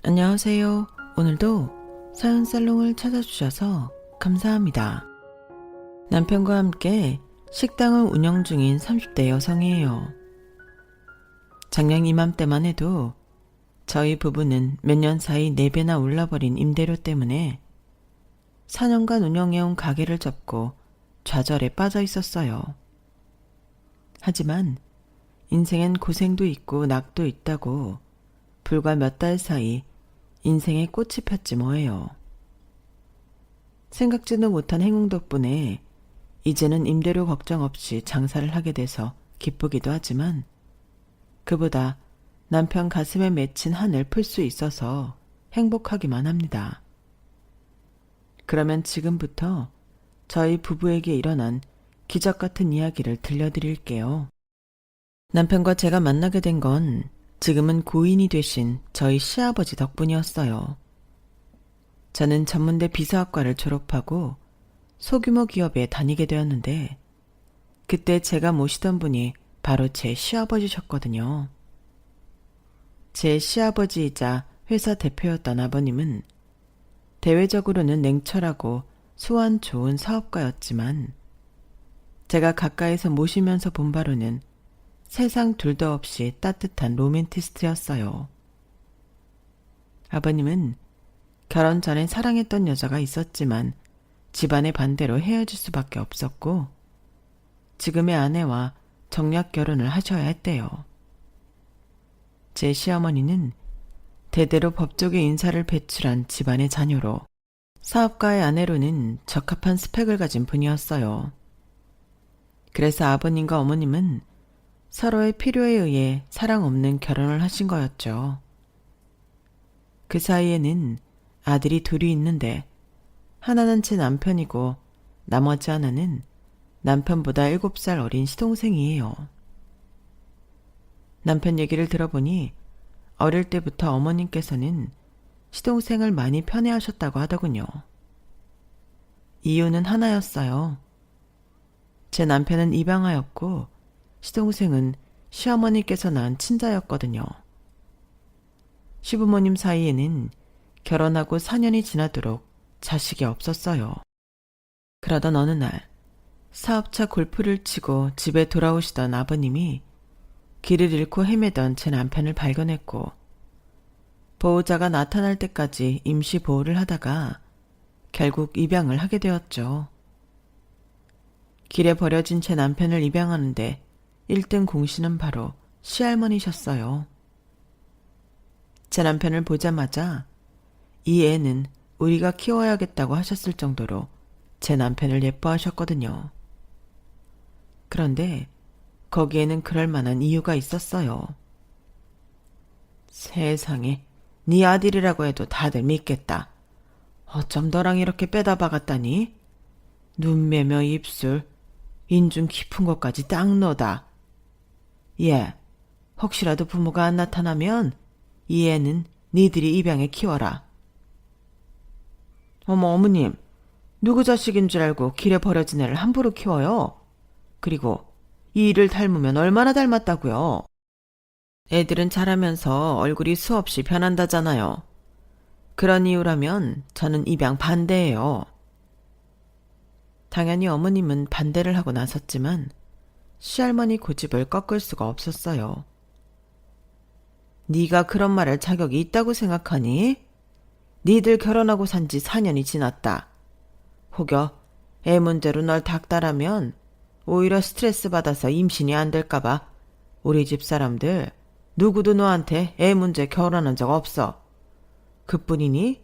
안녕하세요. 오늘도 사연살롱을 찾아주셔서 감사합니다. 남편과 함께 식당을 운영 중인 30대 여성이에요. 작년 이맘때만 해도 저희 부부는 몇 년 사이 4배나 올라버린 임대료 때문에 4년간 운영해온 가게를 접고 좌절에 빠져 있었어요. 하지만 인생엔 고생도 있고 낙도 있다고 불과 몇 달 사이 인생의 꽃이 폈지 뭐예요. 생각지도 못한 행운 덕분에 이제는 임대료 걱정 없이 장사를 하게 돼서 기쁘기도 하지만 그보다 남편 가슴에 맺힌 한을 풀 수 있어서 행복하기만 합니다. 그러면 지금부터 저희 부부에게 일어난 기적 같은 이야기를 들려드릴게요. 남편과 제가 만나게 된 건 지금은 고인이 되신 저희 시아버지 덕분이었어요. 저는 전문대 비서학과를 졸업하고 소규모 기업에 다니게 되었는데 그때 제가 모시던 분이 바로 제 시아버지셨거든요. 제 시아버지이자 회사 대표였던 아버님은 대외적으로는 냉철하고 수완 좋은 사업가였지만 제가 가까이서 모시면서 본 바로는 세상 둘도 없이 따뜻한 로맨티스트였어요. 아버님은 결혼 전에 사랑했던 여자가 있었지만 집안의 반대로 헤어질 수밖에 없었고 지금의 아내와 정략 결혼을 하셔야 했대요. 제 시어머니는 대대로 법조계 인사를 배출한 집안의 자녀로 사업가의 아내로는 적합한 스펙을 가진 분이었어요. 그래서 아버님과 어머님은 서로의 필요에 의해 사랑 없는 결혼을 하신 거였죠. 그 사이에는 아들이 둘이 있는데 하나는 제 남편이고 나머지 하나는 남편보다 7살 어린 시동생이에요. 남편 얘기를 들어보니 어릴 때부터 어머님께서는 시동생을 많이 편애하셨다고 하더군요. 이유는 하나였어요. 제 남편은 입양아였고 시동생은 시어머니께서 낳은 친자였거든요. 시부모님 사이에는 결혼하고 4년이 지나도록 자식이 없었어요. 그러던 어느 날 사업차 골프를 치고 집에 돌아오시던 아버님이 길을 잃고 헤매던 제 남편을 발견했고 보호자가 나타날 때까지 임시 보호를 하다가 결국 입양을 하게 되었죠. 길에 버려진 제 남편을 입양하는데 1등 공신은 바로 시할머니셨어요. 제 남편을 보자마자 이 애는 우리가 키워야겠다고 하셨을 정도로 제 남편을 예뻐하셨거든요. 그런데 거기에는 그럴 만한 이유가 있었어요. 세상에, 네 아들이라고 해도 다들 믿겠다. 어쩜 너랑 이렇게 빼다 박았다니? 눈매며 입술, 인중 깊은 것까지 딱 너다. 예, 혹시라도 부모가 안 나타나면 이 애는 니들이 입양해 키워라. 어머님, 누구 자식인 줄 알고 길에 버려진 애를 함부로 키워요? 그리고 이 일을 닮으면 얼마나 닮았다고요? 애들은 자라면서 얼굴이 수없이 변한다잖아요. 그런 이유라면 저는 입양 반대예요. 당연히 어머님은 반대를 하고 나섰지만 시할머니 고집을 꺾을 수가 없었어요. 네가 그런 말할 자격이 있다고 생각하니? 니들 결혼하고 산 지 4년이 지났다. 혹여 애 문제로 널 닥달하면 오히려 스트레스 받아서 임신이 안 될까봐 우리 집 사람들 누구도 너한테 애 문제 결혼한 적 없어. 그뿐이니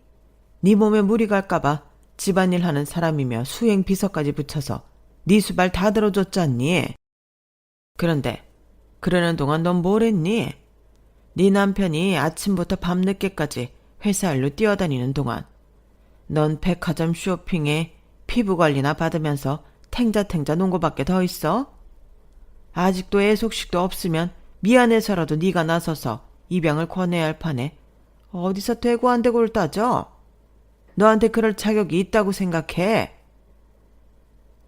네 몸에 무리 갈까봐 집안일 하는 사람이며 수행 비서까지 붙여서 네 수발 다 들어줬잖니. 그런데 그러는 동안 넌 뭘 했니? 네 남편이 아침부터 밤늦게까지 회사 일로 뛰어다니는 동안 넌 백화점 쇼핑에 피부관리나 받으면서 탱자탱자 논 거밖에 더 있어? 아직도 애속식도 없으면 미안해서라도 네가 나서서 입양을 권해야 할 판에 어디서 되고 안 되고를 따져? 너한테 그럴 자격이 있다고 생각해?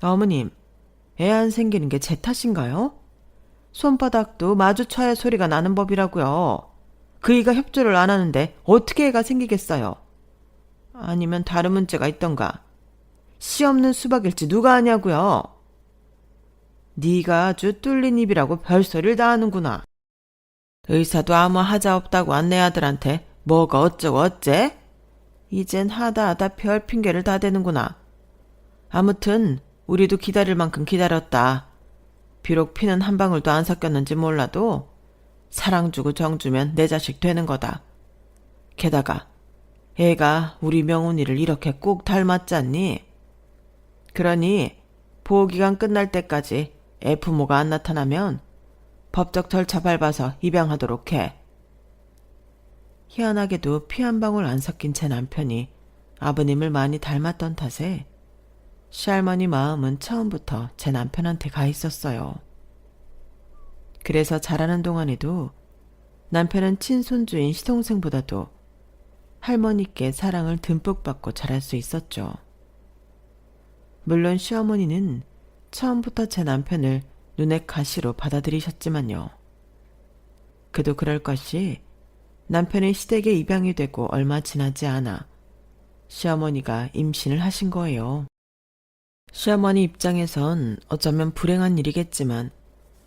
어머님, 애 안 생기는 게 제 탓인가요? 손바닥도 마주쳐야 소리가 나는 법이라고요. 그이가 협조를 안 하는데 어떻게 애가 생기겠어요? 아니면 다른 문제가 있던가? 씨 없는 수박일지 누가 아냐고요? 네가 아주 뚫린 입이라고 별소리를 다 하는구나. 의사도 아무 하자 없다고 한 내 아들한테 뭐가 어쩌고 어째? 이젠 하다 별 핑계를 다 대는구나. 아무튼 우리도 기다릴 만큼 기다렸다. 비록 피는 한 방울도 안 섞였는지 몰라도 사랑 주고 정 주면 내 자식 되는 거다. 게다가 애가 우리 명훈이를 이렇게 꼭 닮았잖니? 그러니 보호기간 끝날 때까지 애 부모가 안 나타나면 법적 절차 밟아서 입양하도록 해. 희한하게도 피 한 방울 안 섞인 제 남편이 아버님을 많이 닮았던 탓에 시할머니 마음은 처음부터 제 남편한테 가 있었어요. 그래서 자라는 동안에도 남편은 친손주인 시동생보다도 할머니께 사랑을 듬뿍 받고 자랄 수 있었죠. 물론 시어머니는 처음부터 제 남편을 눈의 가시로 받아들이셨지만요. 그도 그럴 것이 남편이 시댁에 입양이 되고 얼마 지나지 않아 시어머니가 임신을 하신 거예요. 시어머니 입장에선 어쩌면 불행한 일이겠지만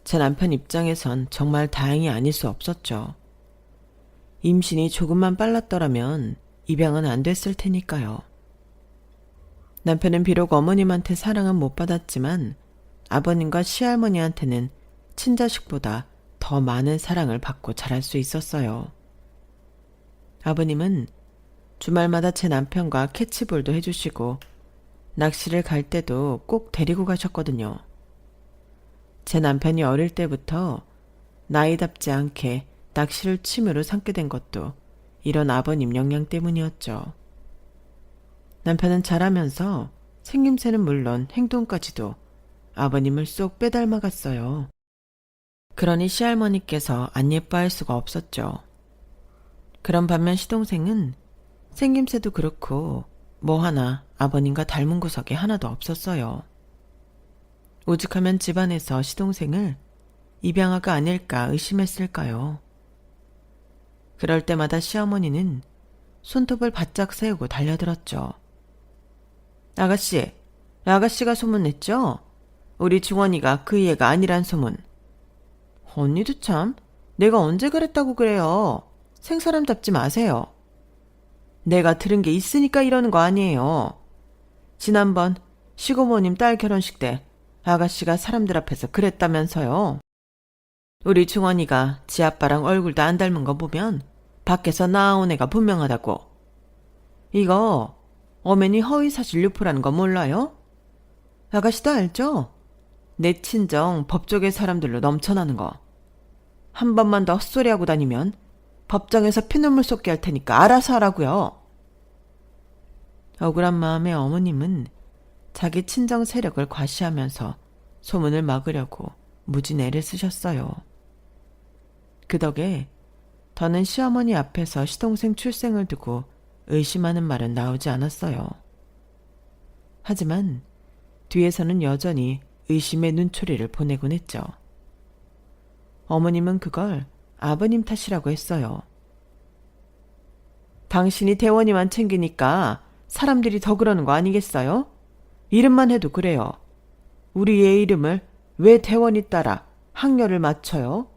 제 남편 입장에선 정말 다행이 아닐 수 없었죠. 임신이 조금만 빨랐더라면 입양은 안 됐을 테니까요. 남편은 비록 어머님한테 사랑은 못 받았지만 아버님과 시할머니한테는 친자식보다 더 많은 사랑을 받고 자랄 수 있었어요. 아버님은 주말마다 제 남편과 캐치볼도 해주시고 낚시를 갈 때도 꼭 데리고 가셨거든요. 제 남편이 어릴 때부터 나이답지 않게 낚시를 취미로 삼게 된 것도 이런 아버님 영향 때문이었죠. 남편은 자라면서 생김새는 물론 행동까지도 아버님을 쏙 빼닮아갔어요. 그러니 시할머니께서 안 예뻐할 수가 없었죠. 그런 반면 시동생은 생김새도 그렇고 뭐 하나 아버님과 닮은 구석이 하나도 없었어요. 오죽하면 집안에서 시동생을 입양아가 아닐까 의심했을까요? 그럴 때마다 시어머니는 손톱을 바짝 세우고 달려들었죠. 아가씨가 소문냈죠? 우리 중원이가 그 애가 아니란 소문. 언니도 참, 내가 언제 그랬다고 그래요. 생사람 잡지 마세요. 내가 들은 게 있으니까 이러는 거 아니에요. 지난번 시고모님 딸 결혼식 때 아가씨가 사람들 앞에서 그랬다면서요. 우리 중원이가 지 아빠랑 얼굴도 안 닮은 거 보면 밖에서 나온 애가 분명하다고. 이거 엄연히 허위사실 유포라는 거 몰라요? 아가씨도 알죠? 내 친정 법조계 사람들로 넘쳐나는 거. 한 번만 더 헛소리하고 다니면 법정에서 피눈물 쏟게 할 테니까 알아서 하라고요. 억울한 마음의 어머님은 자기 친정 세력을 과시하면서 소문을 막으려고 무진 애를 쓰셨어요. 그 덕에 더는 시어머니 앞에서 시동생 출생을 두고 의심하는 말은 나오지 않았어요. 하지만 뒤에서는 여전히 의심의 눈초리를 보내곤 했죠. 어머님은 그걸 아버님 탓이라고 했어요. 당신이 대원이만 챙기니까 사람들이 더 그러는 거 아니겠어요? 이름만 해도 그래요. 우리 애 이름을 왜 대원이 따라 학렬을 맞춰요?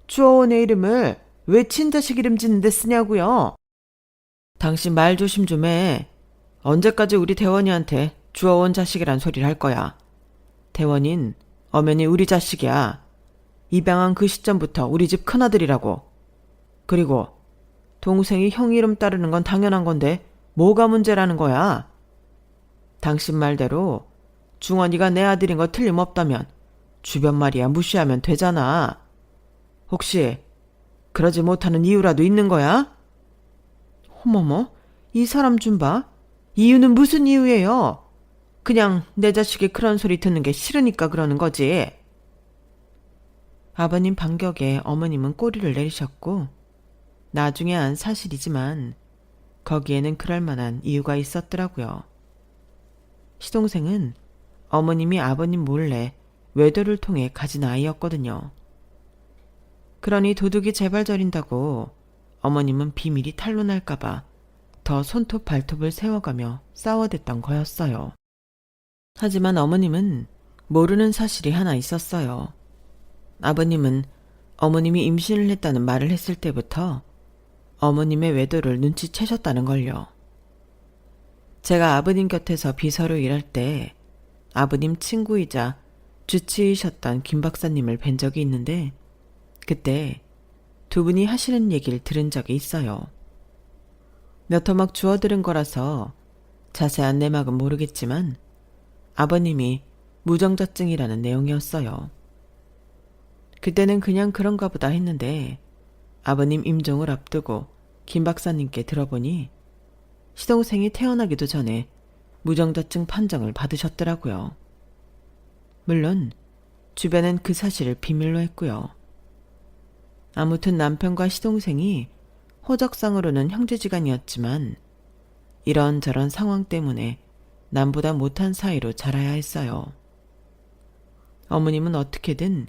주어온 애 이름을 왜 친자식 이름 짓는데 쓰냐고요? 당신 말 조심 좀 해. 언제까지 우리 대원이한테 주어온 자식이란 소리를 할 거야. 대원인 엄연히 우리 자식이야. 입양한 그 시점부터 우리 집 큰아들이라고. 그리고 동생이 형 이름 따르는 건 당연한 건데 뭐가 문제라는 거야? 당신 말대로 중원이가 내 아들인 거 틀림없다면 주변 말이야 무시하면 되잖아. 혹시 그러지 못하는 이유라도 있는 거야? 어머머, 이 사람 좀 봐. 이유는 무슨 이유예요? 그냥 내 자식이 그런 소리 듣는 게 싫으니까 그러는 거지. 아버님 반격에 어머님은 꼬리를 내리셨고 나중에 안 사실이지만 거기에는 그럴 만한 이유가 있었더라고요. 시동생은 어머님이 아버님 몰래 외도를 통해 가진 아이였거든요. 그러니 도둑이 재발 저린다고 어머님은 비밀이 탄로날까봐 더 손톱 발톱을 세워가며 싸워댔던 거였어요. 하지만 어머님은 모르는 사실이 하나 있었어요. 아버님은 어머님이 임신을 했다는 말을 했을 때부터 어머님의 외도를 눈치채셨다는 걸요. 제가 아버님 곁에서 비서로 일할 때 아버님 친구이자 주치의셨던 김 박사님을 뵌 적이 있는데 그때 두 분이 하시는 얘기를 들은 적이 있어요. 몇 토막 주워들은 거라서 자세한 내막은 모르겠지만 아버님이 무정자증이라는 내용이었어요. 그때는 그냥 그런가 보다 했는데 아버님 임종을 앞두고 김 박사님께 들어보니 시동생이 태어나기도 전에 무정자증 판정을 받으셨더라고요. 물론 주변은 그 사실을 비밀로 했고요. 아무튼 남편과 시동생이 호적상으로는 형제지간이었지만 이런저런 상황 때문에 남보다 못한 사이로 자라야 했어요. 어머님은 어떻게든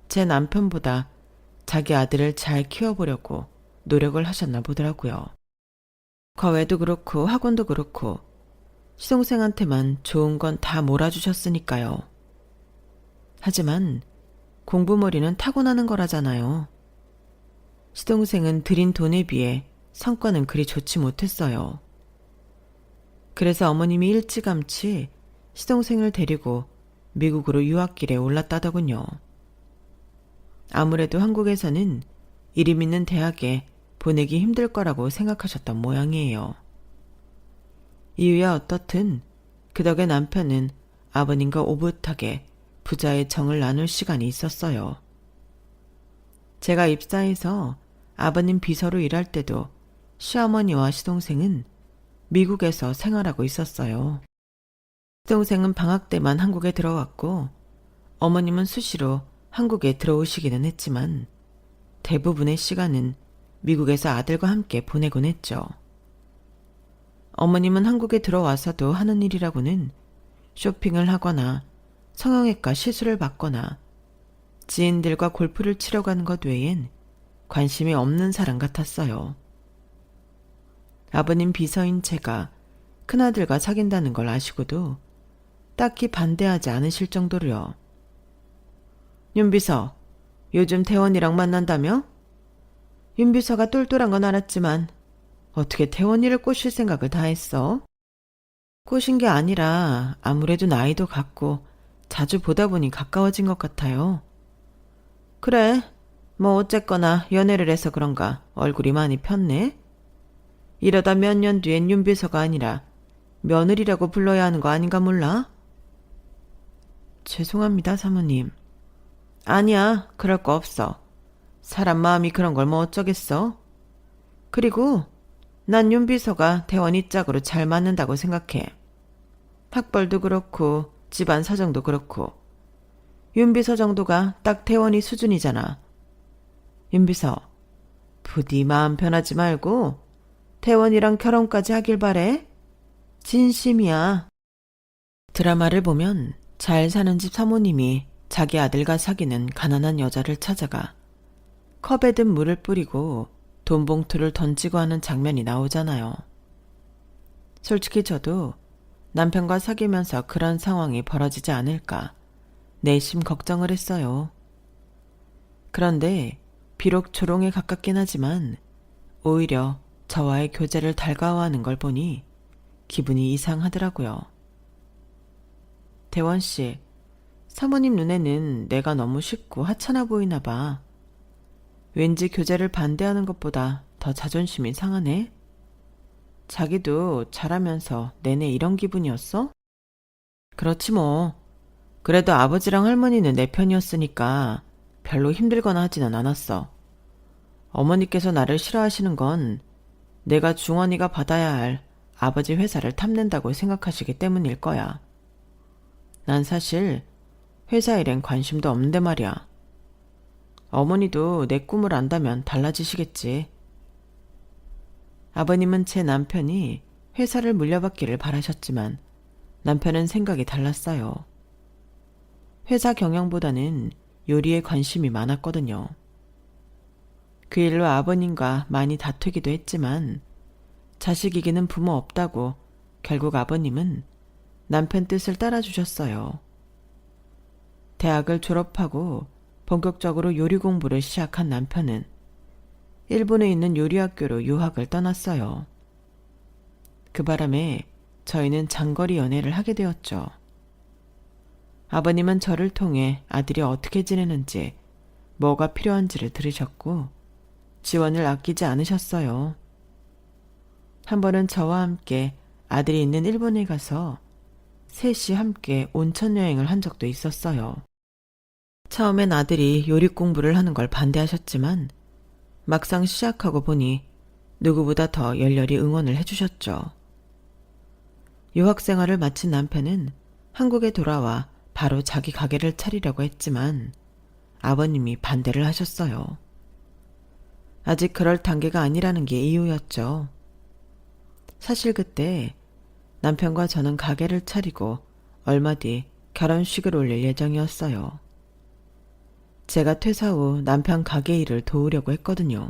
제 남편보다 자기 아들을 잘 키워보려고 노력을 하셨나 보더라고요. 과외도 그렇고 학원도 그렇고 시동생한테만 좋은 건 다 몰아주셨으니까요. 하지만 공부머리는 타고나는 거라잖아요. 시동생은 들인 돈에 비해 성과는 그리 좋지 못했어요. 그래서 어머님이 일찌감치 시동생을 데리고 미국으로 유학길에 올랐다더군요. 아무래도 한국에서는 이름 있는 대학에 보내기 힘들 거라고 생각하셨던 모양이에요. 이유야 어떻든 그 덕에 남편은 아버님과 오붓하게 부자의 정을 나눌 시간이 있었어요. 제가 입사해서 아버님 비서로 일할 때도 시어머니와 시동생은 미국에서 생활하고 있었어요. 시동생은 방학 때만 한국에 들어왔고 어머님은 수시로 한국에 들어오시기는 했지만 대부분의 시간은 미국에서 아들과 함께 보내곤 했죠. 어머님은 한국에 들어와서도 하는 일이라고는 쇼핑을 하거나 성형외과 시술을 받거나 지인들과 골프를 치러 가는 것 외엔 관심이 없는 사람 같았어요. 아버님 비서인 제가 큰아들과 사귄다는 걸 아시고도 딱히 반대하지 않으실 정도로요. 윤비서, 요즘 태원이랑 만난다며? 윤비서가 똘똘한 건 알았지만 어떻게 태원이를 꼬실 생각을 다 했어? 꼬신 게 아니라 아무래도 나이도 같고 자주 보다 보니 가까워진 것 같아요. 그래, 뭐 어쨌거나 연애를 해서 그런가 얼굴이 많이 폈네? 이러다 몇 년 뒤엔 윤비서가 아니라 며느리라고 불러야 하는 거 아닌가 몰라? 죄송합니다, 사모님. 아니야, 그럴 거 없어. 사람 마음이 그런 걸 뭐 어쩌겠어? 그리고 난 윤비서가 태원이 짝으로 잘 맞는다고 생각해. 학벌도 그렇고 집안 사정도 그렇고 윤비서 정도가 딱 태원이 수준이잖아. 윤비서, 부디 마음 변하지 말고 태원이랑 결혼까지 하길 바래. 진심이야. 드라마를 보면 잘 사는 집 사모님이 자기 아들과 사귀는 가난한 여자를 찾아가 컵에 든 물을 뿌리고 돈 봉투를 던지고 하는 장면이 나오잖아요. 솔직히 저도 남편과 사귀면서 그런 상황이 벌어지지 않을까 내심 걱정을 했어요. 그런데 비록 조롱에 가깝긴 하지만 오히려 저와의 교제를 달가워하는 걸 보니 기분이 이상하더라고요. 대원 씨, 사모님 눈에는 내가 너무 쉽고 하찮아 보이나 봐. 왠지 교제를 반대하는 것보다 더 자존심이 상하네? 자기도 잘하면서 내내 이런 기분이었어? 그렇지 뭐. 그래도 아버지랑 할머니는 내 편이었으니까 별로 힘들거나 하지는 않았어. 어머니께서 나를 싫어하시는 건 내가 중원이가 받아야 할 아버지 회사를 탐낸다고 생각하시기 때문일 거야. 난 사실 회사 일엔 관심도 없는데 말이야. 어머니도 내 꿈을 안다면 달라지시겠지. 아버님은 제 남편이 회사를 물려받기를 바라셨지만 남편은 생각이 달랐어요. 회사 경영보다는 요리에 관심이 많았거든요. 그 일로 아버님과 많이 다투기도 했지만 자식이기는 부모 없다고 결국 아버님은 남편 뜻을 따라주셨어요. 대학을 졸업하고 본격적으로 요리 공부를 시작한 남편은 일본에 있는 요리학교로 유학을 떠났어요. 그 바람에 저희는 장거리 연애를 하게 되었죠. 아버님은 저를 통해 아들이 어떻게 지내는지, 뭐가 필요한지를 들으셨고 지원을 아끼지 않으셨어요. 한 번은 저와 함께 아들이 있는 일본에 가서 셋이 함께 온천 여행을 한 적도 있었어요. 처음엔 아들이 요리 공부를 하는 걸 반대하셨지만 막상 시작하고 보니 누구보다 더 열렬히 응원을 해주셨죠. 유학 생활을 마친 남편은 한국에 돌아와 바로 자기 가게를 차리려고 했지만 아버님이 반대를 하셨어요. 아직 그럴 단계가 아니라는 게 이유였죠. 사실 그때 남편과 저는 가게를 차리고 얼마 뒤 결혼식을 올릴 예정이었어요. 제가 퇴사 후 남편 가게 일을 도우려고 했거든요.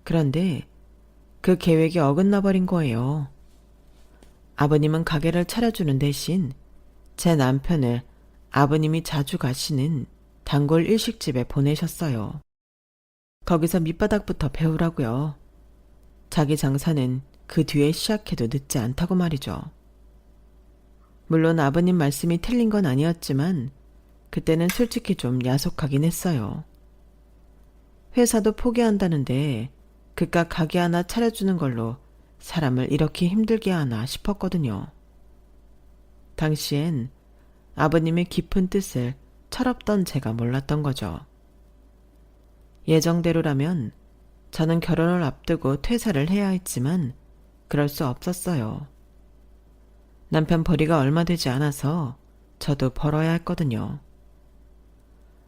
그런데 그 계획이 어긋나 버린 거예요. 아버님은 가게를 차려주는 대신 제 남편을 아버님이 자주 가시는 단골 일식집에 보내셨어요. 거기서 밑바닥부터 배우라고요. 자기 장사는 그 뒤에 시작해도 늦지 않다고 말이죠. 물론 아버님 말씀이 틀린 건 아니었지만 그때는 솔직히 좀 야속하긴 했어요. 회사도 포기한다는데 그깟 가게 하나 차려주는 걸로 사람을 이렇게 힘들게 하나 싶었거든요. 당시엔 아버님의 깊은 뜻을 철없던 제가 몰랐던 거죠. 예정대로라면 저는 결혼을 앞두고 퇴사를 해야 했지만 그럴 수 없었어요. 남편 벌이가 얼마 되지 않아서 저도 벌어야 했거든요.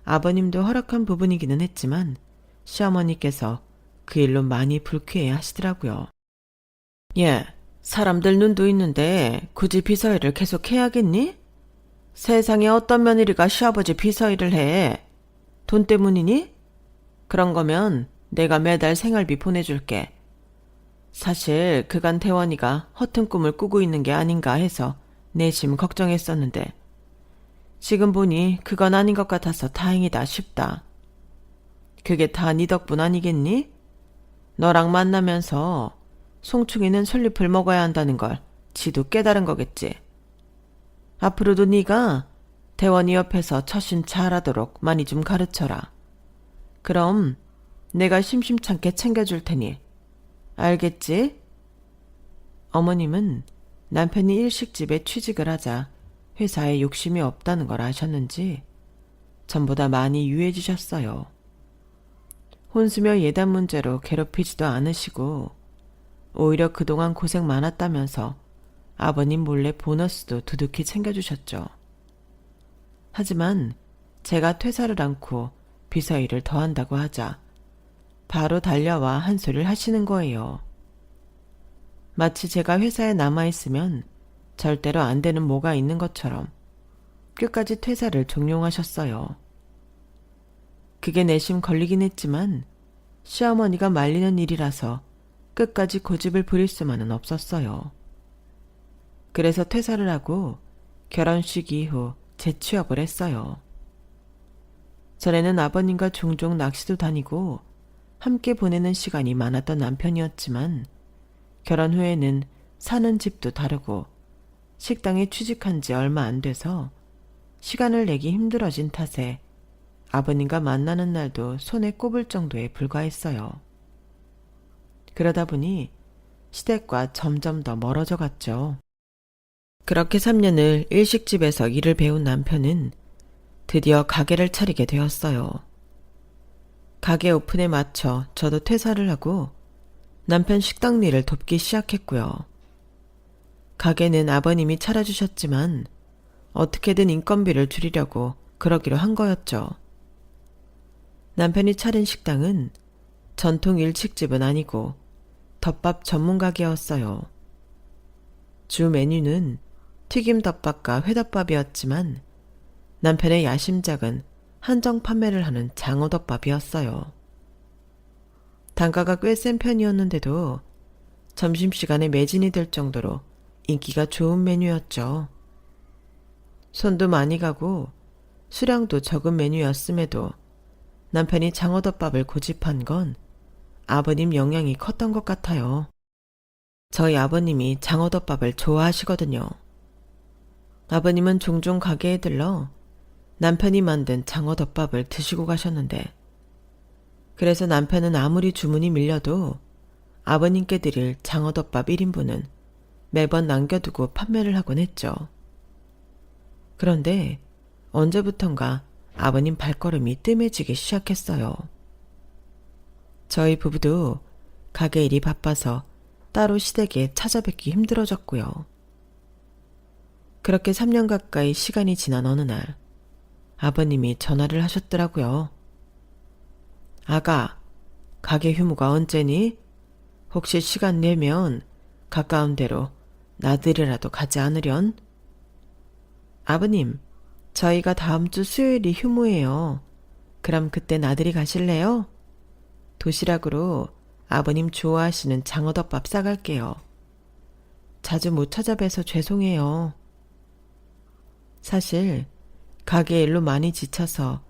아버님도 허락한 부분이기는 했지만 시어머니께서 그 일로 많이 불쾌해 하시더라고요. 예, 사람들 눈도 있는데 굳이 비서일을 계속 해야겠니? 세상에 어떤 며느리가 시아버지 비서일을 해? 돈 때문이니? 그런 거면 내가 매달 생활비 보내줄게. 사실 그간 태원이가 허튼 꿈을 꾸고 있는 게 아닌가 해서 내심 걱정했었는데 지금 보니 그건 아닌 것 같아서 다행이다 싶다. 그게 다 네 덕분 아니겠니? 너랑 만나면서 송충이는 솔잎을 먹어야 한다는 걸 지도 깨달은 거겠지. 앞으로도 네가 대원이 옆에서 처신 잘하도록 많이 좀 가르쳐라. 그럼 내가 심심찮게 챙겨줄 테니 알겠지? 어머님은 남편이 일식집에 취직을 하자 회사에 욕심이 없다는 걸 아셨는지 전보다 많이 유해지셨어요. 혼수며 예단 문제로 괴롭히지도 않으시고 오히려 그동안 고생 많았다면서 아버님 몰래 보너스도 두둑히 챙겨주셨죠. 하지만 제가 퇴사를 않고 비서 일을 더 한다고 하자 바로 달려와 한 소리를 하시는 거예요. 마치 제가 회사에 남아있으면 절대로 안 되는 뭐가 있는 것처럼 끝까지 퇴사를 종용하셨어요. 그게 내심 걸리긴 했지만 시어머니가 말리는 일이라서 끝까지 고집을 부릴 수만은 없었어요. 그래서 퇴사를 하고 결혼식 이후 재취업을 했어요. 전에는 아버님과 종종 낚시도 다니고 함께 보내는 시간이 많았던 남편이었지만 결혼 후에는 사는 집도 다르고 식당에 취직한 지 얼마 안 돼서 시간을 내기 힘들어진 탓에 아버님과 만나는 날도 손에 꼽을 정도에 불과했어요. 그러다 보니 시댁과 점점 더 멀어져 갔죠. 그렇게 3년을 일식집에서 일을 배운 남편은 드디어 가게를 차리게 되었어요. 가게 오픈에 맞춰 저도 퇴사를 하고 남편 식당 일을 돕기 시작했고요. 가게는 아버님이 차려주셨지만 어떻게든 인건비를 줄이려고 그러기로 한 거였죠. 남편이 차린 식당은 전통 일식집은 아니고 덮밥 전문 가게였어요. 주 메뉴는 튀김덮밥과 회덮밥이었지만 남편의 야심작은 한정 판매를 하는 장어덮밥이었어요. 단가가 꽤 센 편이었는데도 점심시간에 매진이 될 정도로 인기가 좋은 메뉴였죠. 손도 많이 가고 수량도 적은 메뉴였음에도 남편이 장어덮밥을 고집한 건 아버님 영향이 컸던 것 같아요. 저희 아버님이 장어덮밥을 좋아하시거든요. 아버님은 종종 가게에 들러 남편이 만든 장어덮밥을 드시고 가셨는데, 그래서 남편은 아무리 주문이 밀려도 아버님께 드릴 장어덮밥 1인분은 매번 남겨두고 판매를 하곤 했죠. 그런데 언제부턴가 아버님 발걸음이 뜸해지기 시작했어요. 저희 부부도 가게 일이 바빠서 따로 시댁에 찾아뵙기 힘들어졌고요. 그렇게 3년 가까이 시간이 지난 어느 날 아버님이 전화를 하셨더라고요. 아가, 가게 휴무가 언제니? 혹시 시간 내면 가까운 데로 나들이라도 가지 않으련? 아버님, 저희가 다음 주 수요일이 휴무예요. 그럼 그때 나들이 가실래요? 도시락으로 아버님 좋아하시는 장어덮밥 싸갈게요. 자주 못 찾아뵈서 죄송해요. 사실 가게 일로 많이 지쳐서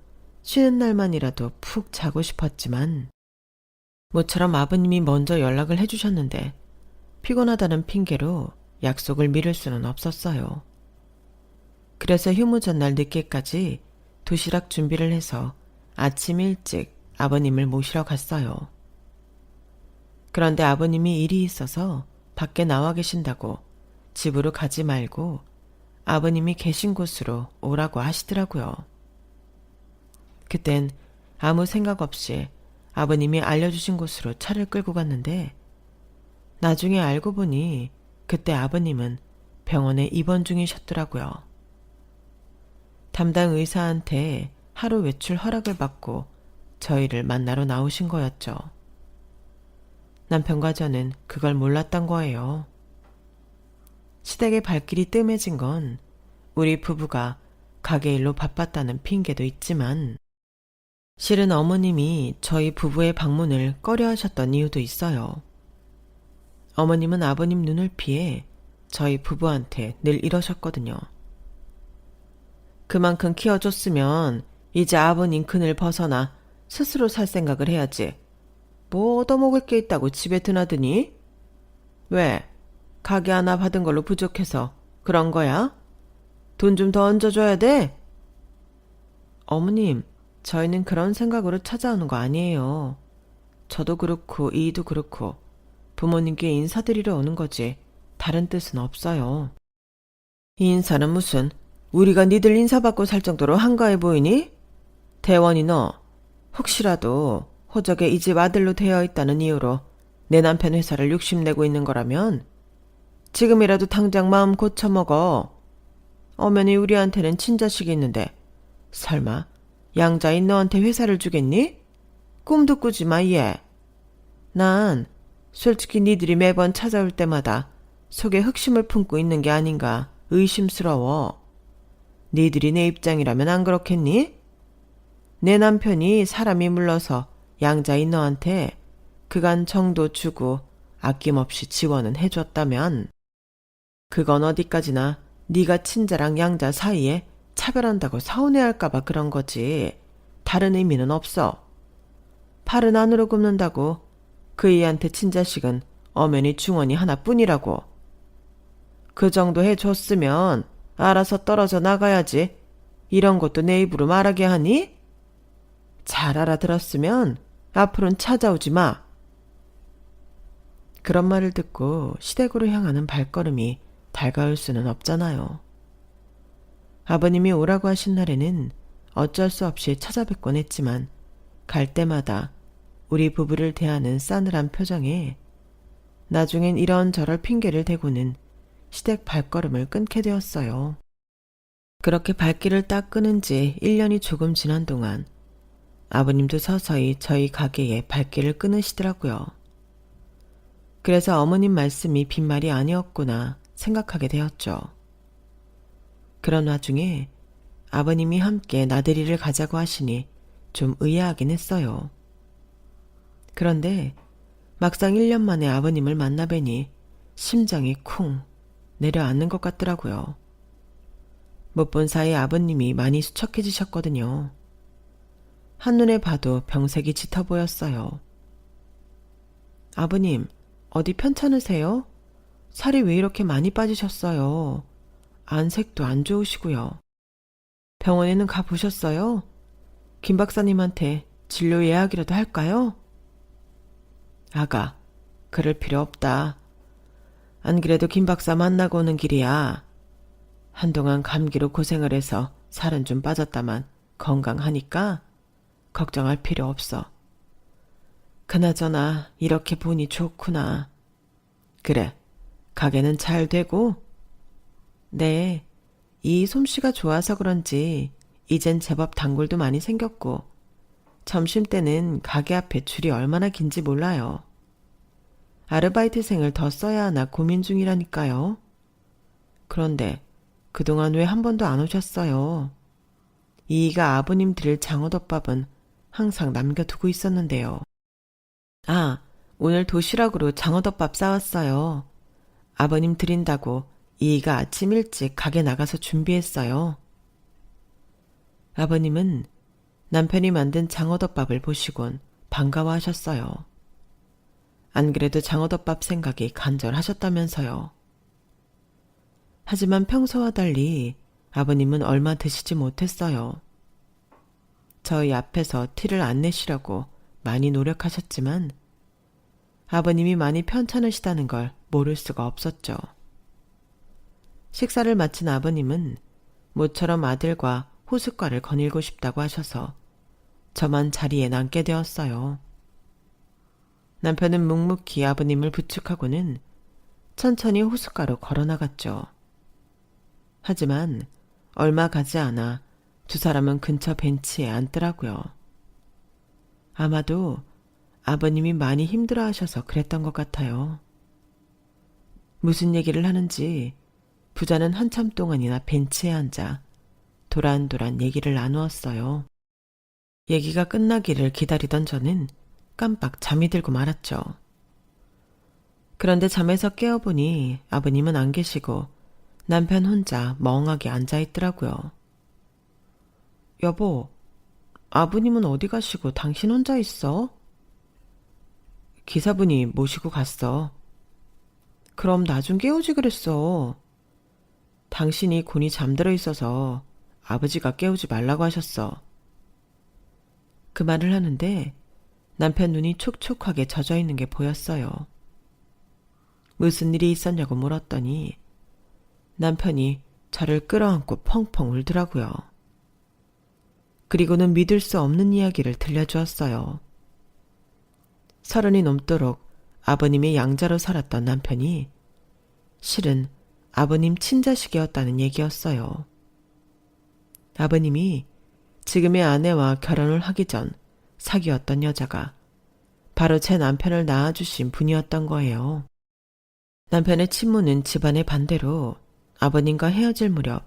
쉬는 날만이라도 푹 자고 싶었지만 모처럼 아버님이 먼저 연락을 해주셨는데 피곤하다는 핑계로 약속을 미룰 수는 없었어요. 그래서 휴무 전날 늦게까지 도시락 준비를 해서 아침 일찍 아버님을 모시러 갔어요. 그런데 아버님이 일이 있어서 밖에 나와 계신다고 집으로 가지 말고 아버님이 계신 곳으로 오라고 하시더라고요. 그땐 아무 생각 없이 아버님이 알려주신 곳으로 차를 끌고 갔는데 나중에 알고 보니 그때 아버님은 병원에 입원 중이셨더라고요. 담당 의사한테 하루 외출 허락을 받고 저희를 만나러 나오신 거였죠. 남편과 저는 그걸 몰랐던 거예요. 시댁의 발길이 뜸해진 건 우리 부부가 가게 일로 바빴다는 핑계도 있지만 실은 어머님이 저희 부부의 방문을 꺼려하셨던 이유도 있어요. 어머님은 아버님 눈을 피해 저희 부부한테 늘 이러셨거든요. 그만큼 키워줬으면 이제 아버님 그늘 벗어나 스스로 살 생각을 해야지. 뭐 얻어먹을 게 있다고 집에 드나드니? 왜? 가게 하나 받은 걸로 부족해서 그런 거야? 돈 좀 더 얹어줘야 돼? 어머님, 저희는 그런 생각으로 찾아오는 거 아니에요. 저도 그렇고 이도 그렇고 부모님께 인사드리러 오는 거지 다른 뜻은 없어요. 이 인사는 무슨 우리가 니들 인사받고 살 정도로 한가해 보이니? 대원이 너 혹시라도 호적에 이 집 아들로 되어 있다는 이유로 내 남편 회사를 욕심내고 있는 거라면 지금이라도 당장 마음 고쳐먹어. 엄연히 우리한테는 친자식이 있는데 설마 양자인 너한테 회사를 주겠니? 꿈도 꾸지 마, 얘. 난 솔직히 니들이 매번 찾아올 때마다 속에 흑심을 품고 있는 게 아닌가 의심스러워. 니들이 내 입장이라면 안 그렇겠니? 내 남편이 사람이 물러서 양자인 너한테 그간 정도 주고 아낌없이 지원은 해줬다면 그건 어디까지나 네가 친자랑 양자 사이에 차별한다고 서운해할까봐 그런 거지 다른 의미는 없어. 팔은 안으로 굽는다고 그 애한테 친자식은 엄연히 중언이 하나뿐이라고. 그 정도 해줬으면 알아서 떨어져 나가야지. 이런 것도 내 입으로 말하게 하니? 잘 알아들었으면 앞으로는 찾아오지 마. 그런 말을 듣고 시댁으로 향하는 발걸음이 달가울 수는 없잖아요. 아버님이 오라고 하신 날에는 어쩔 수 없이 찾아뵙곤 했지만 갈 때마다 우리 부부를 대하는 싸늘한 표정에 나중엔 이런저런 핑계를 대고는 시댁 발걸음을 끊게 되었어요. 그렇게 발길을 딱 끊은 지 1년이 조금 지난 동안 아버님도 서서히 저희 가게에 발길을 끊으시더라고요. 그래서 어머님 말씀이 빈말이 아니었구나 생각하게 되었죠. 그런 와중에 아버님이 함께 나들이를 가자고 하시니 좀 의아하긴 했어요. 그런데 막상 1년 만에 아버님을 만나 뵈니 심장이 쿵 내려앉는 것 같더라고요. 못 본 사이 아버님이 많이 수척해지셨거든요. 한눈에 봐도 병색이 짙어 보였어요. 아버님, 어디 편찮으세요? 살이 왜 이렇게 많이 빠지셨어요? 안색도 안 좋으시고요. 병원에는 가보셨어요? 김 박사님한테 진료 예약이라도 할까요? 아가, 그럴 필요 없다. 안 그래도 김 박사 만나고 오는 길이야. 한동안 감기로 고생을 해서 살은 좀 빠졌다만 건강하니까 걱정할 필요 없어. 그나저나 이렇게 보니 좋구나. 그래, 가게는 잘 되고? 네, 이 솜씨가 좋아서 그런지 이젠 제법 단골도 많이 생겼고 점심때는 가게 앞에 줄이 얼마나 긴지 몰라요. 아르바이트생을 더 써야 하나 고민 중이라니까요. 그런데 그동안 왜 한 번도 안 오셨어요? 이이가 아버님 드릴 장어덮밥은 항상 남겨두고 있었는데요. 아, 오늘 도시락으로 장어덮밥 싸왔어요. 아버님 드린다고 이이가 아침 일찍 가게 나가서 준비했어요. 아버님은 남편이 만든 장어덮밥을 보시곤 반가워하셨어요. 안 그래도 장어덮밥 생각이 간절하셨다면서요. 하지만 평소와 달리 아버님은 얼마 드시지 못했어요. 저희 앞에서 티를 안 내시려고 많이 노력하셨지만 아버님이 많이 편찮으시다는 걸 모를 수가 없었죠. 식사를 마친 아버님은 모처럼 아들과 호숫가를 거닐고 싶다고 하셔서 저만 자리에 남게 되었어요. 남편은 묵묵히 아버님을 부축하고는 천천히 호숫가로 걸어나갔죠. 하지만 얼마 가지 않아 두 사람은 근처 벤치에 앉더라고요. 아마도 아버님이 많이 힘들어하셔서 그랬던 것 같아요. 무슨 얘기를 하는지 부자는 한참 동안이나 벤치에 앉아 도란도란 얘기를 나누었어요. 얘기가 끝나기를 기다리던 저는 깜빡 잠이 들고 말았죠. 그런데 잠에서 깨어보니 아버님은 안 계시고 남편 혼자 멍하게 앉아있더라고요. 여보, 아버님은 어디 가시고 당신 혼자 있어? 기사분이 모시고 갔어. 그럼 나 좀 깨우지 그랬어. 당신이 곤히 잠들어 있어서 아버지가 깨우지 말라고 하셨어. 그 말을 하는데 남편 눈이 촉촉하게 젖어 있는 게 보였어요. 무슨 일이 있었냐고 물었더니 남편이 저를 끌어안고 펑펑 울더라고요. 그리고는 믿을 수 없는 이야기를 들려주었어요. 30이 넘도록 아버님의 양자로 살았던 남편이 실은 아버님 친자식이었다는 얘기였어요. 아버님이 지금의 아내와 결혼을 하기 전 사귀었던 여자가 바로 제 남편을 낳아주신 분이었던 거예요. 남편의 친모는 집안의 반대로 아버님과 헤어질 무렵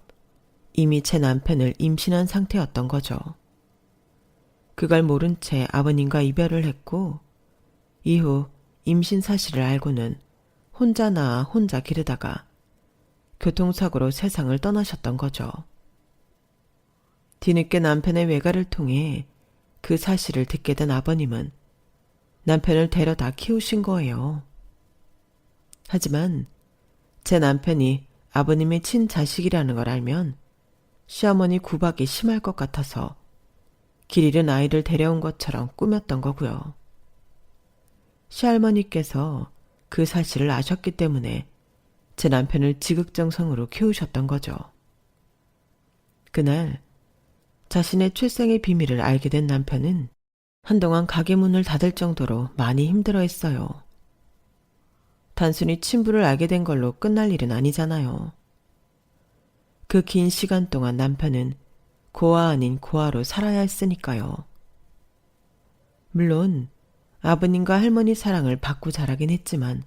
이미 제 남편을 임신한 상태였던 거죠. 그걸 모른 채 아버님과 이별을 했고 이후 임신 사실을 알고는 혼자 낳아 혼자 기르다가 교통사고로 세상을 떠나셨던 거죠. 뒤늦게 남편의 외가를 통해 그 사실을 듣게 된 아버님은 남편을 데려다 키우신 거예요. 하지만 제 남편이 아버님의 친자식이라는 걸 알면 시어머니 구박이 심할 것 같아서 길 잃은 아이를 데려온 것처럼 꾸몄던 거고요. 시할머니께서 그 사실을 아셨기 때문에 제 남편을 지극정성으로 키우셨던 거죠. 그날 자신의 출생의 비밀을 알게 된 남편은 한동안 가게 문을 닫을 정도로 많이 힘들어했어요. 단순히 친부를 알게 된 걸로 끝날 일은 아니잖아요. 그 긴 시간 동안 남편은 고아 아닌 고아로 살아야 했으니까요. 물론 아버님과 할머니 사랑을 받고 자라긴 했지만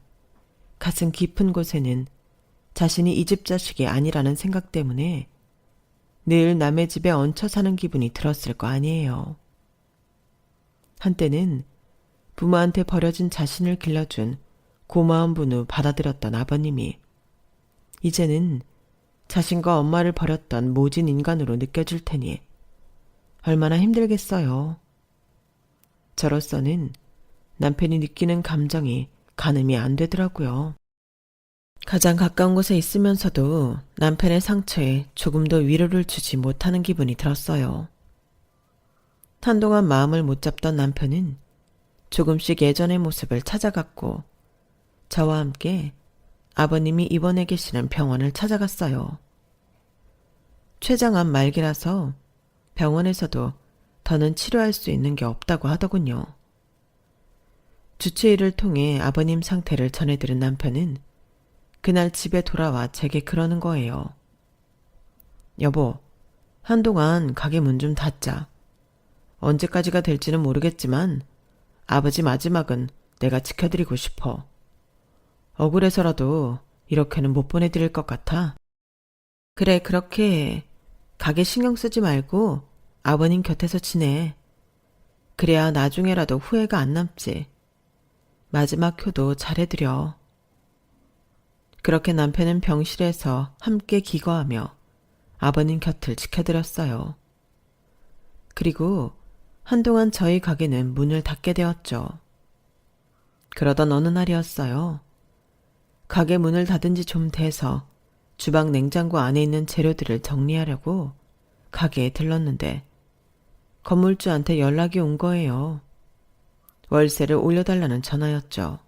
가슴 깊은 곳에는 자신이 이 집 자식이 아니라는 생각 때문에 늘 남의 집에 얹혀 사는 기분이 들었을 거 아니에요. 한때는 부모한테 버려진 자신을 길러준 고마운 분우 받아들였던 아버님이 이제는 자신과 엄마를 버렸던 모진 인간으로 느껴질 테니 얼마나 힘들겠어요. 저로서는 남편이 느끼는 감정이 가늠이 안 되더라고요. 가장 가까운 곳에 있으면서도 남편의 상처에 조금도 위로를 주지 못하는 기분이 들었어요. 한동안 마음을 못 잡던 남편은 조금씩 예전의 모습을 찾아갔고 저와 함께 아버님이 입원해 계시는 병원을 찾아갔어요. 췌장암 말기라서 병원에서도 더는 치료할 수 있는 게 없다고 하더군요. 주치의를 통해 아버님 상태를 전해들은 남편은 그날 집에 돌아와 제게 그러는 거예요. 여보, 한동안 가게 문 좀 닫자. 언제까지가 될지는 모르겠지만 아버지 마지막은 내가 지켜드리고 싶어. 억울해서라도 이렇게는 못 보내드릴 것 같아. 그래, 그렇게 해. 가게 신경 쓰지 말고 아버님 곁에서 지내. 그래야 나중에라도 후회가 안 남지. 마지막 효도 잘해드려. 그렇게 남편은 병실에서 함께 기거하며 아버님 곁을 지켜드렸어요. 그리고 한동안 저희 가게는 문을 닫게 되었죠. 그러던 어느 날이었어요. 가게 문을 닫은 지 좀 돼서 주방 냉장고 안에 있는 재료들을 정리하려고 가게에 들렀는데 건물주한테 연락이 온 거예요. 월세를 올려달라는 전화였죠.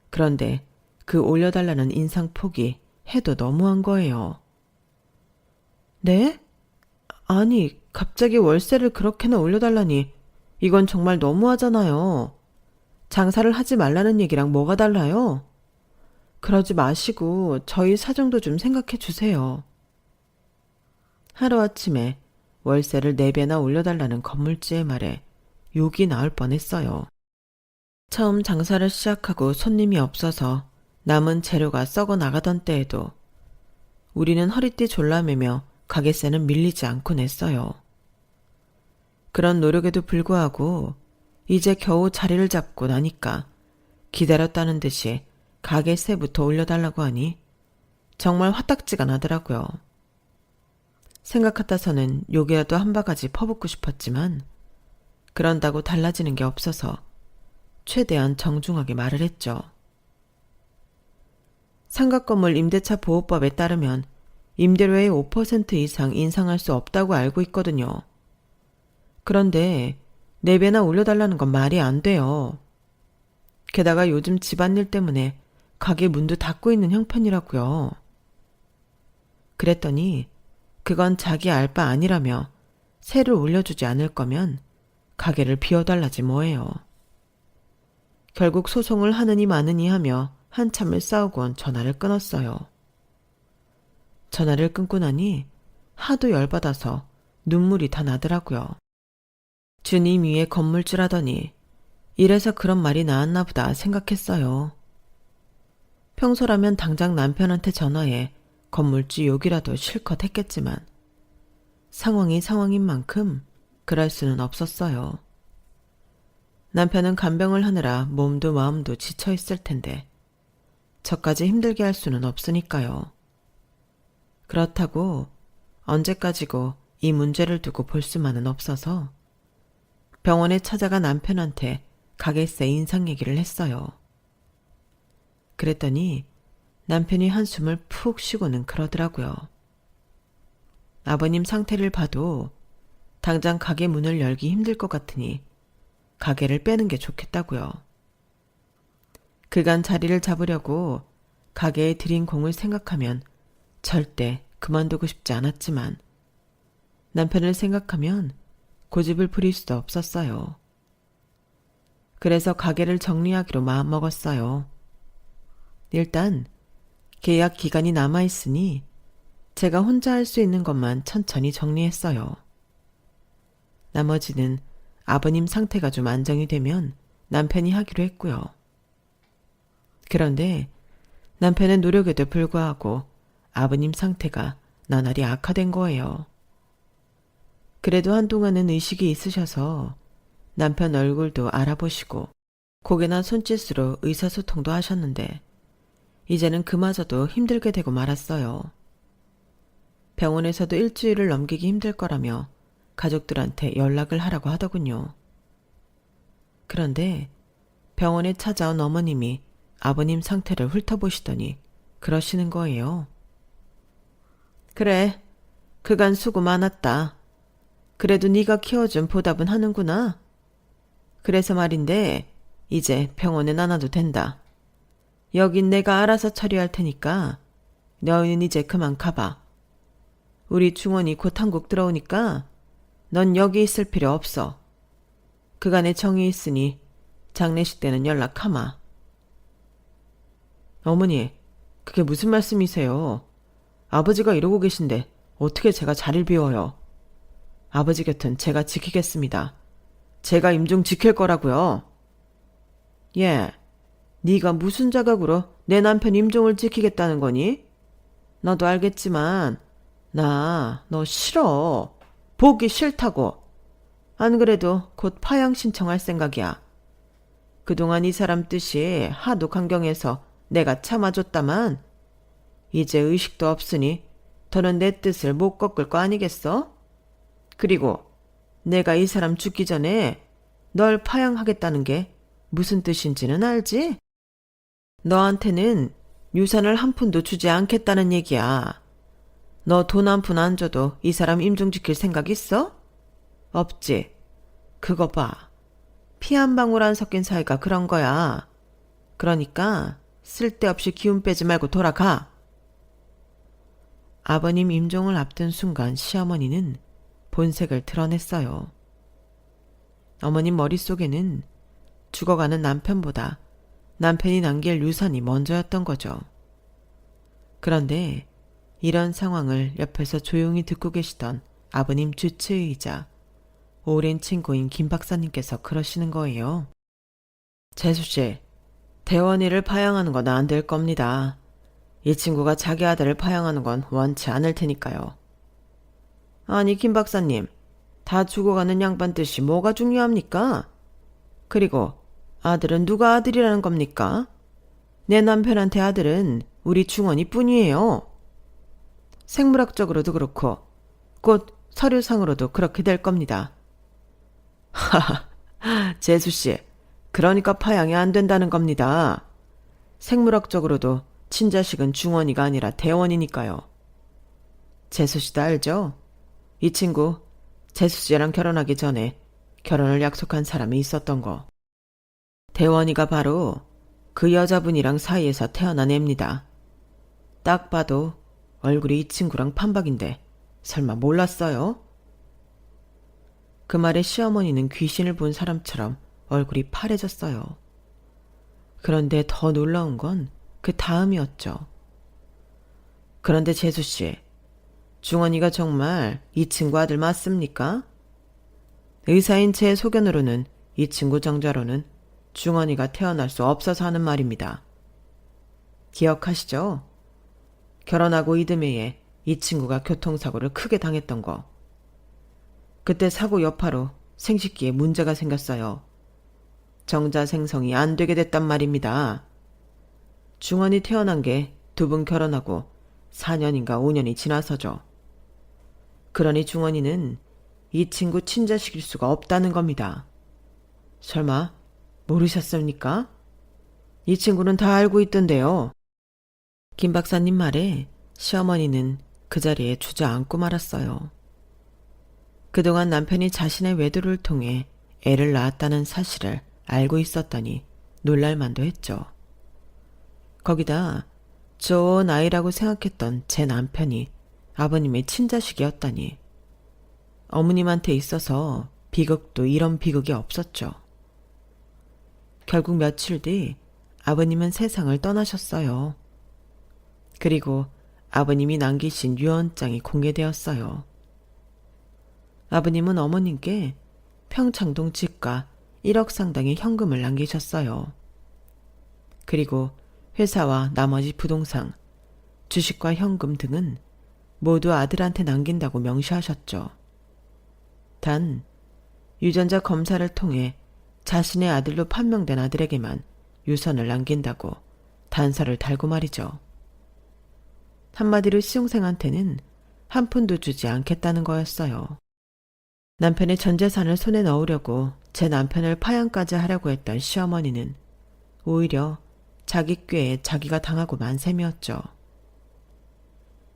그런데 그 올려달라는 인상폭이 해도 너무한 거예요. 네? 아니, 갑자기 월세를 그렇게나 올려달라니 이건 정말 너무하잖아요. 장사를 하지 말라는 얘기랑 뭐가 달라요? 그러지 마시고 저희 사정도 좀 생각해 주세요. 하루아침에 월세를 4배나 올려달라는 건물주의 말에 욕이 나올 뻔했어요. 처음 장사를 시작하고 손님이 없어서 남은 재료가 썩어 나가던 때에도 우리는 허리띠 졸라매며 가게세는 밀리지 않고 냈어요. 그런 노력에도 불구하고 이제 겨우 자리를 잡고 나니까 기다렸다는 듯이 가게세부터 올려달라고 하니 정말 화딱지가 나더라고요. 생각 같아서는 욕이라도 한 바가지 퍼붓고 싶었지만 그런다고 달라지는 게 없어서 최대한 정중하게 말을 했죠. 상가건물 임대차 보호법에 따르면 임대료의 5% 이상 인상할 수 없다고 알고 있거든요. 그런데 4배나 올려달라는 건 말이 안 돼요. 게다가 요즘 집안일 때문에 가게 문도 닫고 있는 형편이라고요. 그랬더니 그건 자기 알 바 아니라며 세를 올려주지 않을 거면 가게를 비워달라지 뭐예요. 결국 소송을 하느니 마느니 하며 한참을 싸우곤 전화를 끊었어요. 전화를 끊고 나니 하도 열받아서 눈물이 다 나더라고요. 주님 위에 건물주라더니 이래서 그런 말이 나왔나 보다 생각했어요. 평소라면 당장 남편한테 전화해 건물주 욕이라도 실컷 했겠지만 상황이 상황인 만큼 그럴 수는 없었어요. 남편은 간병을 하느라 몸도 마음도 지쳐있을 텐데 저까지 힘들게 할 수는 없으니까요. 그렇다고 언제까지고 이 문제를 두고 볼 수만은 없어서 병원에 찾아가 남편한테 가게세 인상 얘기를 했어요. 그랬더니 남편이 한숨을 푹 쉬고는 그러더라고요. 아버님 상태를 봐도 당장 가게 문을 열기 힘들 것 같으니 가게를 빼는 게 좋겠다고요. 그간 자리를 잡으려고 가게에 들인 공을 생각하면 절대 그만두고 싶지 않았지만 남편을 생각하면 고집을 부릴 수도 없었어요. 그래서 가게를 정리하기로 마음먹었어요. 일단 계약 기간이 남아있으니 제가 혼자 할 수 있는 것만 천천히 정리했어요. 나머지는 아버님 상태가 좀 안정이 되면 남편이 하기로 했고요. 그런데 남편의 노력에도 불구하고 아버님 상태가 나날이 악화된 거예요. 그래도 한동안은 의식이 있으셔서 남편 얼굴도 알아보시고 고개나 손짓으로 의사소통도 하셨는데 이제는 그마저도 힘들게 되고 말았어요. 병원에서도 일주일을 넘기기 힘들 거라며 가족들한테 연락을 하라고 하더군요. 그런데 병원에 찾아온 어머님이 아버님 상태를 훑어보시더니 그러시는 거예요. 그래, 그간 수고 많았다. 그래도 네가 키워준 보답은 하는구나. 그래서 말인데 이제 병원엔 안 와도 된다. 여긴 내가 알아서 처리할 테니까 너희는 이제 그만 가봐. 우리 중원이 곧 한국 들어오니까 넌 여기 있을 필요 없어. 그간에 정이 있으니 장례식 때는 연락하마. 어머니, 그게 무슨 말씀이세요? 아버지가 이러고 계신데 어떻게 제가 자리를 비워요? 아버지 곁은 제가 지키겠습니다. 제가 임종 지킬 거라고요. 예, 네가 무슨 자각으로 내 남편 임종을 지키겠다는 거니? 너도 알겠지만 나 너 싫어. 보기 싫다고. 안 그래도 곧 파양 신청할 생각이야. 그동안 이 사람 뜻이 하도 강경해서 내가 참아줬다만 이제 의식도 없으니 더는 내 뜻을 못 꺾을 거 아니겠어? 그리고 내가 이 사람 죽기 전에 널 파양하겠다는 게 무슨 뜻인지는 알지? 너한테는 유산을 한 푼도 주지 않겠다는 얘기야. 너 돈 한 푼 안 줘도 이 사람 임종시킬 생각 있어? 없지. 그거 봐. 피 한 방울 안 섞인 사이가 그런 거야. 그러니까 쓸데없이 기운 빼지 말고 돌아가. 아버님 임종을 앞둔 순간 시어머니는 본색을 드러냈어요. 어머님 머릿속에는 죽어가는 남편보다 남편이 남길 유산이 먼저였던 거죠. 그런데 이런 상황을 옆에서 조용히 듣고 계시던 아버님 주치의이자 오랜 친구인 김 박사님께서 그러시는 거예요. 재수씨, 대원이를 파양하는 건 안 될 겁니다. 이 친구가 자기 아들을 파양하는 건 원치 않을 테니까요. 아니, 김 박사님, 다 죽어가는 양반 뜻이 뭐가 중요합니까? 그리고 아들은 누가 아들이라는 겁니까? 내 남편한테 아들은 우리 중원이 뿐이에요. 생물학적으로도 그렇고 곧 서류상으로도 그렇게 될 겁니다. 하하, 재수씨, 그러니까 파양이 안 된다는 겁니다. 생물학적으로도 친자식은 중원이가 아니라 대원이니까요. 재수씨도 알죠? 이 친구 재수씨랑 결혼하기 전에 결혼을 약속한 사람이 있었던 거. 대원이가 바로 그 여자분이랑 사이에서 태어난 애입니다. 딱 봐도 얼굴이 이 친구랑 판박인데 설마 몰랐어요? 그 말에 시어머니는 귀신을 본 사람처럼 얼굴이 파래졌어요. 그런데 더 놀라운 건 그 다음이었죠. 그런데 재수씨, 중원이가 정말 이 친구 아들 맞습니까? 의사인 제 소견으로는 이 친구 정자로는 중원이가 태어날 수 없어서 하는 말입니다. 기억하시죠? 결혼하고 이듬해에 이 친구가 교통사고를 크게 당했던 거. 그때 사고 여파로 생식기에 문제가 생겼어요. 정자 생성이 안 되게 됐단 말입니다. 중원이 태어난 게 두 분 결혼하고 4년인가 5년이 지나서죠. 그러니 중원이는 이 친구 친자식일 수가 없다는 겁니다. 설마 모르셨습니까? 이 친구는 다 알고 있던데요. 김 박사님 말에 시어머니는 그 자리에 주저앉고 말았어요. 그동안 남편이 자신의 외도를 통해 애를 낳았다는 사실을 알고 있었다니 놀랄만도 했죠. 거기다 좋은 아이라고 생각했던 제 남편이 아버님의 친자식이었다니. 어머님한테 있어서 비극도 이런 비극이 없었죠. 결국 며칠 뒤 아버님은 세상을 떠나셨어요. 그리고 아버님이 남기신 유언장이 공개되었어요. 아버님은 어머님께 평창동 집과 1억 상당의 현금을 남기셨어요. 그리고 회사와 나머지 부동산, 주식과 현금 등은 모두 아들한테 남긴다고 명시하셨죠. 단 유전자 검사를 통해 자신의 아들로 판명된 아들에게만 유선을 남긴다고 단서를 달고 말이죠. 한마디로 시종생한테는 한 푼도 주지 않겠다는 거였어요. 남편의 전 재산을 손에 넣으려고 제 남편을 파양까지 하려고 했던 시어머니는 오히려 자기 꾀에 자기가 당하고 만 셈이었죠.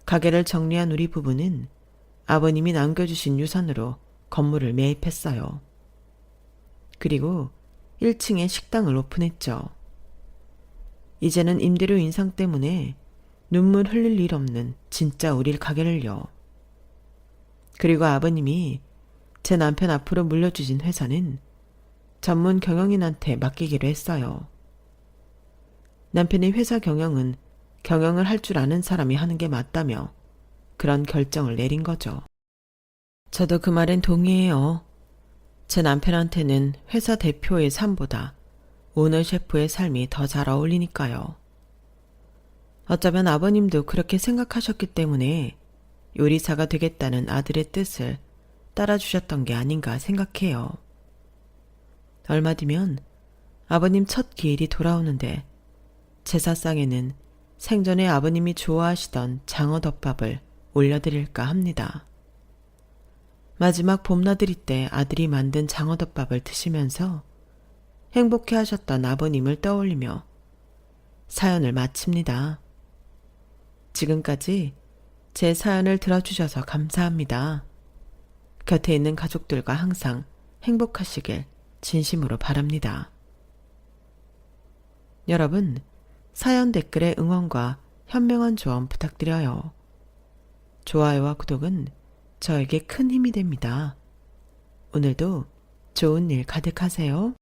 가게를 정리한 우리 부부는 아버님이 남겨주신 유산으로 건물을 매입했어요. 그리고 1층에 식당을 오픈했죠. 이제는 임대료 인상 때문에 눈물 흘릴 일 없는 진짜 우릴 가게를요. 그리고 아버님이 제 남편 앞으로 물려주신 회사는 전문 경영인한테 맡기기로 했어요. 남편의 회사 경영은 경영을 할 줄 아는 사람이 하는 게 맞다며 그런 결정을 내린 거죠. 저도 그 말엔 동의해요. 제 남편한테는 회사 대표의 삶보다 오너 셰프의 삶이 더 잘 어울리니까요. 어쩌면 아버님도 그렇게 생각하셨기 때문에 요리사가 되겠다는 아들의 뜻을 따라주셨던 게 아닌가 생각해요. 얼마 뒤면 아버님 첫 기일이 돌아오는데 제사상에는 생전에 아버님이 좋아하시던 장어덮밥을 올려드릴까 합니다. 마지막 봄나들이 때 아들이 만든 장어덮밥을 드시면서 행복해하셨던 아버님을 떠올리며 사연을 마칩니다. 지금까지 제 사연을 들어주셔서 감사합니다. 곁에 있는 가족들과 항상 행복하시길 진심으로 바랍니다. 여러분, 사연 댓글에 응원과 현명한 조언 부탁드려요. 좋아요와 구독은 저에게 큰 힘이 됩니다. 오늘도 좋은 일 가득하세요.